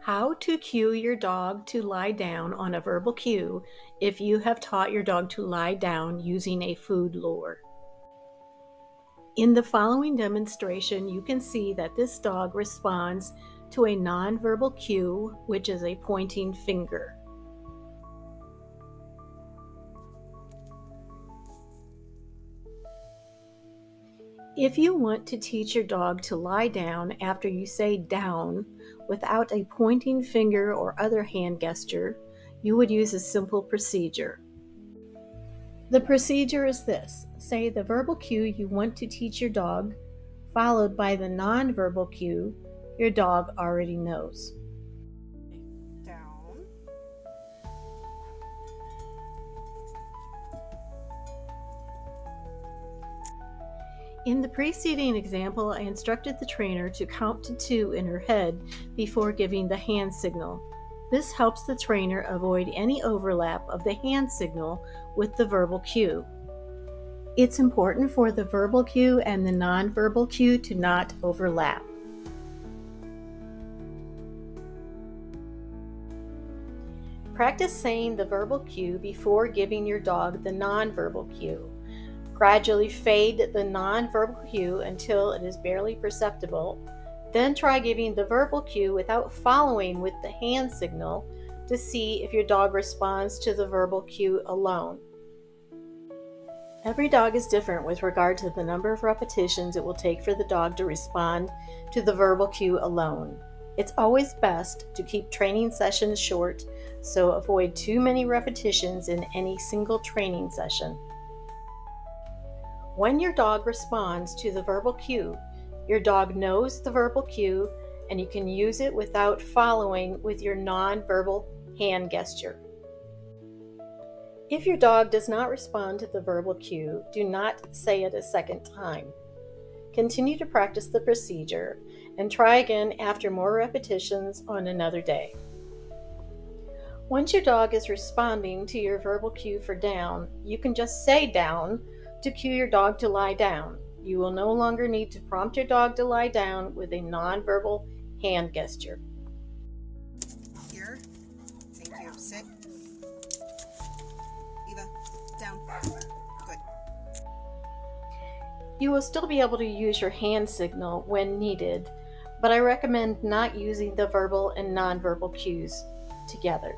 How to cue your dog to lie down on a verbal cue if you have taught your dog to lie down using a food lure. In the following demonstration, you can see that this dog responds to a nonverbal cue, which is a pointing finger. If you want to teach your dog to lie down after you say down without a pointing finger or other hand gesture, you would use a simple procedure. The procedure is this: say the verbal cue you want to teach your dog, followed by the nonverbal cue your dog already knows. Down. In the preceding example, I instructed the trainer to count to 2 in her head before giving the hand signal. This helps the trainer avoid any overlap of the hand signal with the verbal cue. It's important for the verbal cue and the nonverbal cue to not overlap. Practice saying the verbal cue before giving your dog the nonverbal cue. Gradually fade the nonverbal cue until it is barely perceptible. Then try giving the verbal cue without following with the hand signal to see if your dog responds to the verbal cue alone. Every dog is different with regard to the number of repetitions it will take for the dog to respond to the verbal cue alone. It's always best to keep training sessions short, so avoid too many repetitions in any single training session. When your dog responds to the verbal cue, your dog knows the verbal cue and you can use it without following with your nonverbal hand gesture. If your dog does not respond to the verbal cue, do not say it a second time. Continue to practice the procedure and try again after more repetitions on another day. Once your dog is responding to your verbal cue for down, you can just say down to cue your dog to lie down. You will no longer need to prompt your dog to lie down with a nonverbal hand gesture. Here. Thank you. Sit. Eva, down. Good. You will still be able to use your hand signal when needed, but I recommend not using the verbal and nonverbal cues together.